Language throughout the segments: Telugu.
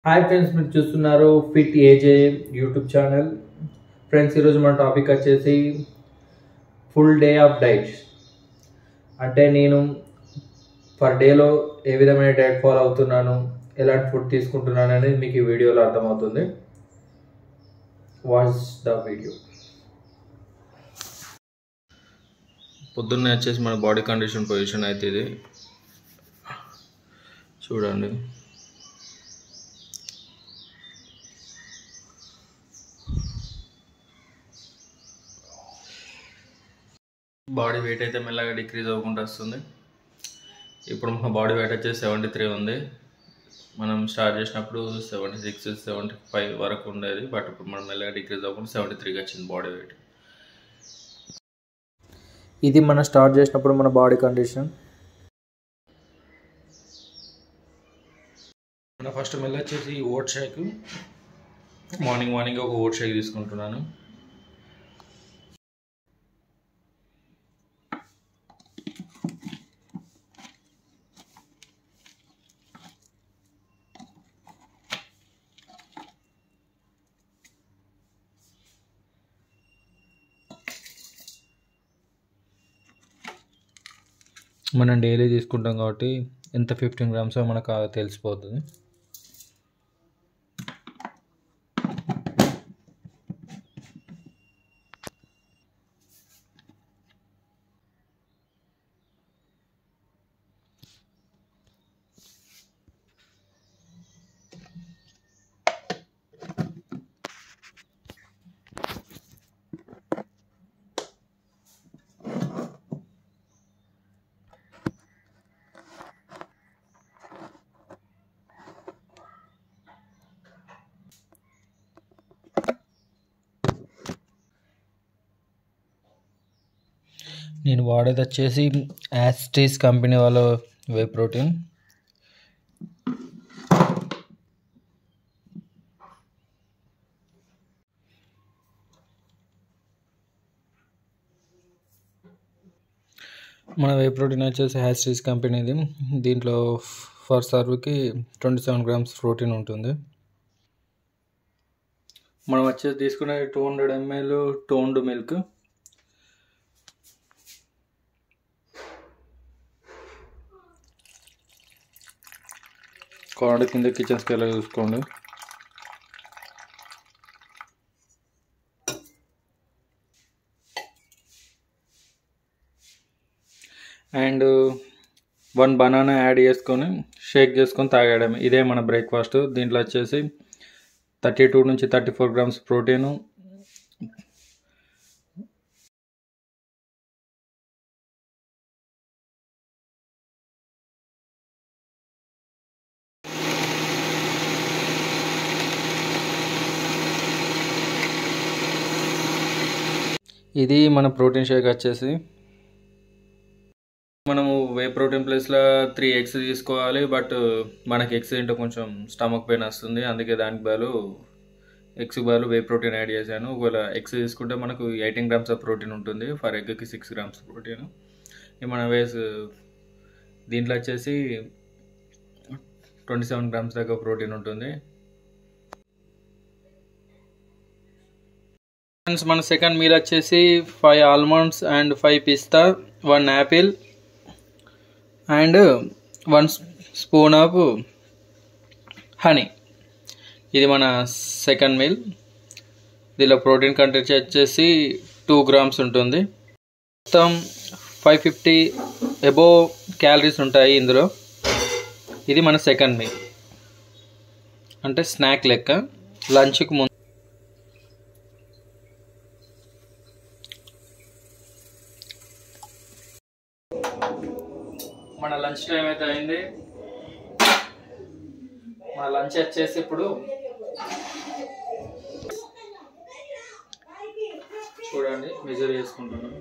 హాయ్ ఫ్రెండ్స్, మీరు చూస్తున్నారు ఫిట్ ఏజే యూట్యూబ్ ఛానల్. ఫ్రెండ్స్, ఈరోజు మన టాపిక్ వచ్చేసి ఫుల్ డే ఆఫ్ డైట్. అంటే నేను పర్ డేలో ఏ విధమైన డైట్ ఫాలో అవుతున్నాను, ఎలాంటి ఫుడ్ తీసుకుంటున్నాను అనేది మీకు ఈ వీడియోలో అర్థమవుతుంది. Watch the video. పొద్దున్నే వచ్చేసి మన బాడీ కండిషన్ పొజిషన్ అయితే ఇది చూడండి. బాడీ వెయిట్ అయితే మెల్లగా డిక్రీజ్ అవ్వకుండా వస్తుంది. ఇప్పుడు మన బాడీ వెయిట్ వచ్చేసి 73 ఉంది. మనం స్టార్ట్ చేసినప్పుడు 76, 75 వరకు ఉండేది. బట్ ఇప్పుడు మనం మెల్లగా డిక్రీజ్ అవ్వకుండా 73కి వచ్చింది బాడీ వెయిట్. ఇది మనం స్టార్ట్ చేసినప్పుడు మన బాడీ కండిషన్. మన ఫస్ట్ మెల్ల వచ్చేసి ఓట్ షేక్. మార్నింగ్ ఒక ఓట్ షేక్ తీసుకుంటున్నాను. మనం డైలీ తీసుకుంటాం కాబట్టి ఎంత 15 గ్రామ్స్ మనకు తెలిసిపోతుంది. నేను వాడేది వచ్చేసి యాస్టీస్ కంపెనీ వాళ్ళ వే ప్రోటీన్. మన వే ప్రోటీన్ వచ్చేసి యాస్టీస్ కంపెనీది. దీంట్లో ఫర్ సర్వ్కి 27 గ్రామ్స్ ప్రోటీన్ ఉంటుంది. మనం వచ్చేసి తీసుకునే 200 ml టోన్డ్ మిల్క్. కావాలంటే కింద కిచెన్ స్కేల్లో చూసుకోండి. అండ్ 1 బనానా యాడ్ చేసుకొని షేక్ చేసుకొని తాగేయడం. ఇదే మన బ్రేక్ఫాస్ట్. దీంట్లో వచ్చేసి 32 నుంచి 34 గ్రామ్స్ ప్రోటీను, ఇది మన ప్రోటీన్ షేక్ వచ్చేసి. మనము వే ప్రోటీన్ ప్లేస్లో 3 eggs తీసుకోవాలి. బట్ మనకి ఎగ్స్ తింటే కొంచెం స్టమక్ పెయిన్ వస్తుంది. అందుకే దానికి ఎగ్స్ బదులు వే ప్రోటీన్ యాడ్ చేశాను. ఒకవేళ ఎగ్స్ తీసుకుంటే మనకు 18 గ్రామ్స్ ఆఫ్ ప్రోటీన్ ఉంటుంది. ఫర్ ఎగ్కి 6 గ్రామ్స్ ప్రోటీన్. మన దీంట్లో వచ్చేసి 27 గ్రామ్స్ దాకా ప్రోటీన్ ఉంటుంది. మన సెకండ్ మీల్ వచ్చేసి 5 almonds and 5 pista, 1 Apple and 1 spoon of honey. ఇది మన సెకండ్ మీల్. దీనిలో ప్రోటీన్ కంటెంట్ వచ్చేసి 2 గ్రామ్స్ ఉంటుంది. మొత్తం 550 అబోవ్ క్యాలరీస్ ఉంటాయి ఇందులో. ఇది మన సెకండ్ మీల్, అంటే స్నాక్ లెక్క. లంచ్కి ముందు మన లంచ్ టైం అయితే అయింది. మన లంచ్ వచ్చేసి ఇప్పుడు చూడండి, మెజర్ చేసుకుంటున్నాను.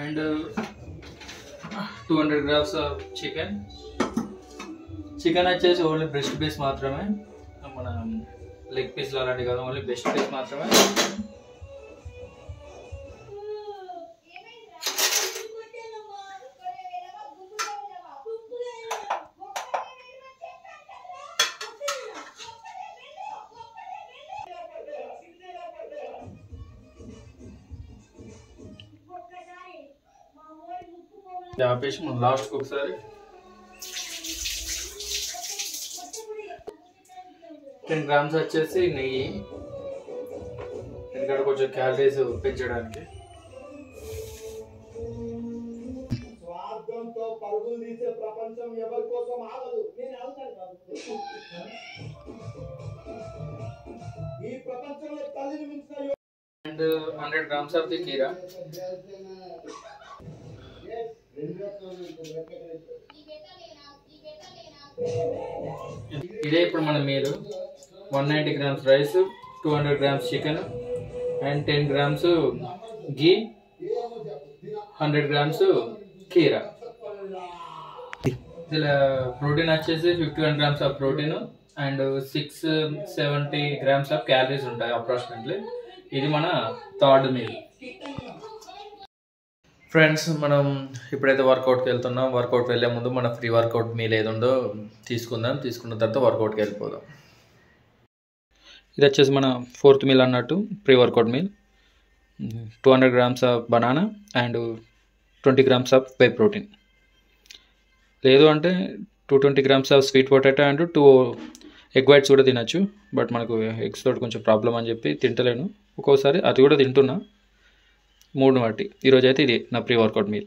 And 200 grams of chicken. Chicken వచ్చేసి ఓన్లీ బ్రెస్ట్ పీస్ మాత్రమే. మన లెగ్ పీస్లు అలాంటివి కాదు, ఓన్లీ బెస్ట్ పీస్ మాత్రమే. ఆపేసి మనం లాస్ట్కి ఒకసారి 10 grams వచ్చేసి నెయ్యి, ఎందుకంటే కొంచెం క్యాలరీస్ పెంచడానికి. అండ్ 100 grams ఆఫ్ ది కీరా. ఇదే ఇప్పుడు మన meal. 190 grams rice, 200 grams chicken and 10 grams ghee, 100 grams కీరా. ఇలా ప్రోటీన్ వచ్చేసి 51 grams of protein and 670 grams of calories ఉంటాయి అప్రాక్సిమేట్లీ. ఇది మన థర్డ్ మీల్. ఫ్రెండ్స్, మనం ఇప్పుడైతే వర్కౌట్కి వెళ్తున్నాం. వర్కౌట్కి వెళ్ళే ముందు మన ఫ్రీ వర్కౌట్ మీల్ ఏది ఉందో తీసుకుందాం. తీసుకున్న తర్వాత వర్కౌట్కి వెళ్ళిపోదాం. ఇది వచ్చేసి మన 4th మీల్ అన్నట్టు, pre workout meal. 200 grams of banana and 20 grams of whey protein. లేదు అంటే 220 grams of sweet potato and 2 egg whites కూడా తినచ్చు. బట్ మనకు ఎగ్స్ తోటి కొంచెం ప్రాబ్లం అని చెప్పి తింటలేను. ఒక్కోసారి అది కూడా తింటున్నా, 3 వాటి. ఈరోజు అయితే ఇది నా ప్రీ వర్కౌట్ మీల్.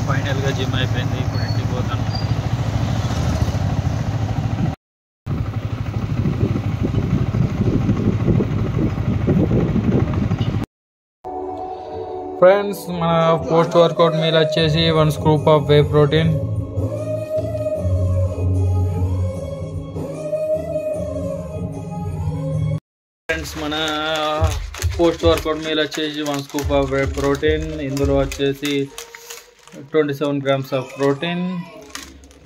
ఫైనల్గా జిమ్ అయిపోయింది, ఇప్పుడు ఇంటికి పోతాను. ఫ్రెండ్స్, మన పోస్ట్ వర్కౌట్ మీల్ వచ్చేసి 1 scoop of whey protein, friends మన పోస్ట్ వర్కౌట్ మీల్ వచ్చేసి 1 scoop ఆఫ్ వే ప్రోటీన్. ఇందులో వచ్చేసి 27 grams of protein,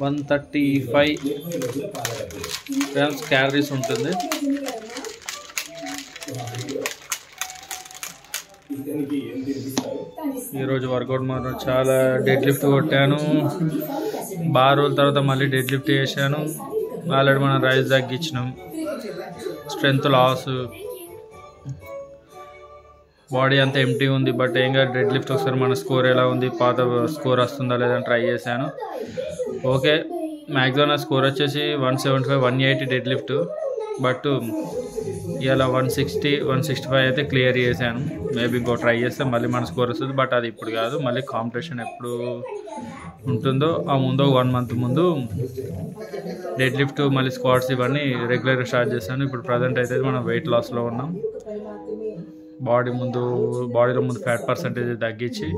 135 grams calories ఉంటుంది. ఈరోజు వర్కౌట్ మాత్రం చాలా డెడ్ లిఫ్ట్ కొట్టాను. బాగా రోజుల తర్వాత మళ్ళీ డెడ్ లిఫ్ట్ చేశాను. ఆల్రెడీ మనం రైస్ తగ్గించినాం, స్ట్రెంత్ లాస్, బాడీ అంతా ఎంటీ ఉంది. బట్ ఏం కాదు, డెడ్ లిఫ్ట్ ఒకసారి మన స్కోర్ ఎలా ఉంది, పాత స్కోర్ వస్తుందా లేదని ట్రై చేశాను. ఓకే, మ్యాక్సిమం నా స్కోర్ వచ్చేసి 175, 180 డెడ్ లిఫ్ట్. బట్ ఇలా 160, 165 అయితే క్లియర్ చేశాను. మేబీ ఇంకో ట్రై చేస్తే మళ్ళీ మన స్కోర్ వస్తుంది. బట్ అది ఇప్పుడు కాదు, మళ్ళీ కాంపిటీషన్ ఎప్పుడు ఉంటుందో ఆ ముందు 1 month ముందు డెడ్ లిఫ్ట్, మళ్ళీ స్క్వాట్స్ ఇవన్నీ రెగ్యులర్గా స్టార్ట్ చేశాను. ఇప్పుడు ప్రజెంట్ అయితే మనం వెయిట్ లాస్లో ఉన్నాం. బాడీలో ముందు ఫ్యాట్ పర్సంటేజ్ తగ్గించి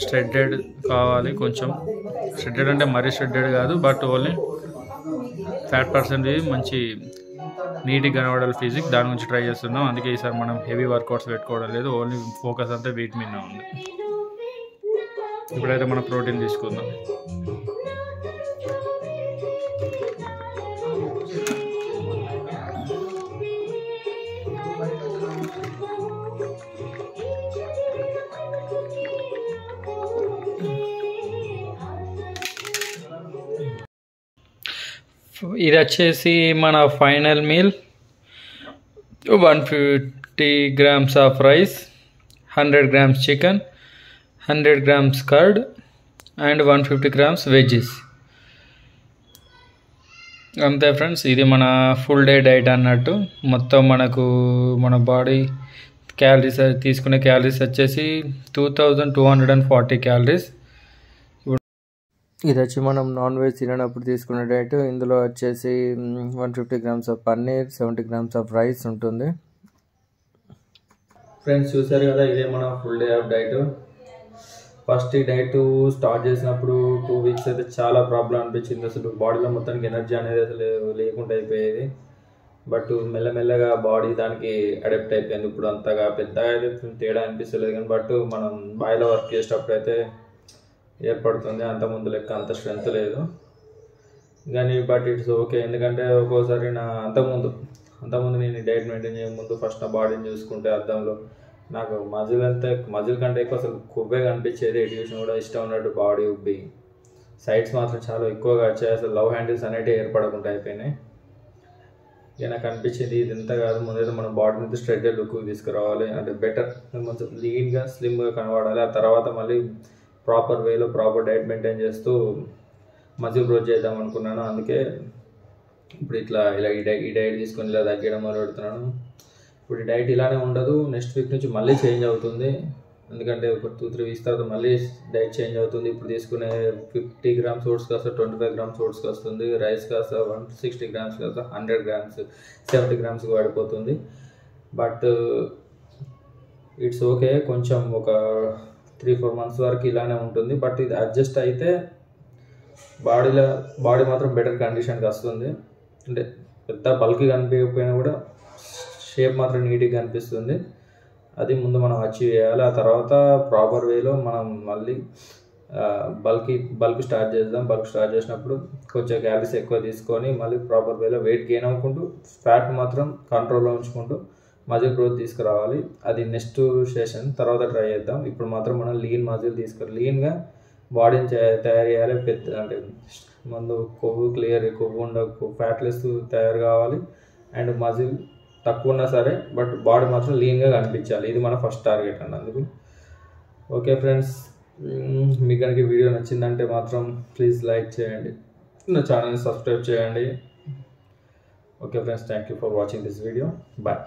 స్ట్రెడ్డెడ్ కావాలి. కొంచెం స్ట్రెడ్డెడ్ అంటే మరీ స్ట్రెడ్డెడ్ కాదు, బట్ ఓన్లీ ఫ్యాట్ పర్సంటేజ్ మంచి నీట్గా కనబడాలి ఫిజిక్, దాని గురించి ట్రై చేస్తున్నాం. అందుకే ఈసారి మనం హెవీ వర్కౌట్స్ పెట్టుకోవడం లేదు, ఓన్లీ ఫోకస్ అంతా వెయిట్ మీద ఉంది. ఇప్పుడైతే మనం ప్రోటీన్ తీసుకుందాం. ఇది వచ్చేసి మన final meal. 150 grams of rice, 100 grams chicken, 100 grams curd and 150 grams veggies. అంతే ఫ్రెండ్స్, ఇది మన ఫుల్ డే డైట్ అన్నట్టు. మొత్తం మన బాడీ క్యాలరీస్ తీసుకునే క్యాలరీస్ వచ్చేసి 2240 క్యాలరీస్. ఇది వచ్చి మనం నాన్ వెజ్ తినప్పుడు తీసుకునే డైట్. ఇందులో వచ్చేసి 150 grams of paneer, 70 grams of rice ఉంటుంది. ఫ్రెండ్స్, చూసారు కదా, ఇదే మన full day of diet. First ఈ డైట్ స్టార్ట్ చేసినప్పుడు 2 weeks అయితే చాలా ప్రాబ్లం అనిపించింది. అసలు బాడీలో మొత్తానికి ఎనర్జీ అనేది అసలు లేకుండా అయిపోయేది. బట్ మెల్లమెల్లగా బాడీ దానికి అడాప్ట్ అయిపోయింది. ఇప్పుడు అంతగా పెద్దగా అయితే తేడా అనిపిస్తలేదు కానీ, బట్ మనం బాయిలో వర్క్ చేసేటప్పుడు అయితే ఏర్పడుతుంది. అంత ముందు లెక్క అంత స్ట్రెంత్ లేదు. కానీ బట్ ఇట్స్ ఓకే. ఎందుకంటే ఒక్కోసారి అంతకుముందు నేను డైట్ మెయింటైన్ చేయక ముందు ఫస్ట్ నా బాడీని చూసుకుంటే అద్దంలో నాకు మజిల్ కంటే ఎక్కువ అసలు కొవ్వే కనిపించేది. ఎటు చూసినా కూడా ఇష్టం ఉన్నట్టు బాడీ ఉబ్బి సైడ్స్ మాత్రం చాలా ఎక్కువగా వచ్చాయి. అసలు లవ్ హ్యాండిల్స్ అనేవి ఏర్పడకుండా అయిపోయినాయి. ఇక నాకు అనిపించింది ఇది ఎంత కాదు, ముందైతే మన బాడీ నుంచి స్ట్రెయిట్ లుక్ తీసుకురావాలి, అంటే బెటర్ కొంచెం లీన్గా స్లిమ్గా కనబడాలి. ఆ తర్వాత మళ్ళీ ప్రాపర్ వేలో ప్రాపర్ డైట్ మెయింటైన్ చేస్తూ మజిల్ గ్రోత్ చేద్దాం అనుకున్నాను. అందుకే ఇప్పుడు ఇలా ఈ డైట్ తీసుకొని ఇలా తగ్గడం మొదలు పెడుతున్నాను. ఇప్పుడు ఈ డైట్ ఇలానే ఉండదు, నెక్స్ట్ వీక్ నుంచి మళ్ళీ చేంజ్ అవుతుంది. ఎందుకంటే ఒక 2-3 వీక్స్ తర్వాత మళ్ళీ డైట్ చేంజ్ అవుతుంది. ఇప్పుడు తీసుకునే 50 గ్రామ్స్ ఓట్స్ కాస్త 25 గ్రామ్స్ ఓట్స్కి వస్తుంది. రైస్ కాస్త 160 గ్రామ్స్ కాస్త 100 గ్రామ్స్ 70 గ్రామ్స్కి పడిపోతుంది. బట్ ఇట్స్ ఓకే, కొంచెం ఒక 3-4 మంత్స్ వరకు ఇలానే ఉంటుంది. బట్ ఇది అడ్జస్ట్ అయితే బాడీ మాత్రం బెటర్ కండిషన్కి వస్తుంది. అంటే పెద్ద బల్క్గా కనిపించకపోయినా కూడా షేప్ మాత్రం నీట్గా కనిపిస్తుంది. అది ముందు మనం అచీవ్ చేయాలి. ఆ తర్వాత ప్రాపర్ వేలో మనం మళ్ళీ బల్క్ స్టార్ట్ చేద్దాం. బల్క్ స్టార్ట్ చేసినప్పుడు కొంచెం క్యాలరీస్ ఎక్కువ తీసుకొని మళ్ళీ ప్రాపర్ వేలో వెయిట్ గెయిన్ అవ్వకుంటూ ఫ్యాట్ మాత్రం కంట్రోల్లో ఉంచుకుంటూ మజిల్ గ్రోత్ తీసుకురావాలి. అది నెక్స్ట్ సెషన్ తర్వాత ట్రై చేద్దాం. ఇప్పుడు మాత్రం మనం లీన్గా బాడీని తయారు చేయాలి. అంటే ముందు కొవ్వు ఫ్యాట్లెస్ తయారు కావాలి. అండ్ మజిల్ తక్కువ ఉన్నా సరే బట్ బాడీ మాత్రం లీన్గా కనిపించాలి. ఇది మన ఫస్ట్ టార్గెట్ అండి. అందుకు ఓకే ఫ్రెండ్స్, మీకు కనుక వీడియో నచ్చిందంటే మాత్రం ప్లీజ్ లైక్ చేయండి, నా ఛానల్ని సబ్స్క్రైబ్ చేయండి. Okay friends, thank you for watching this video. Bye.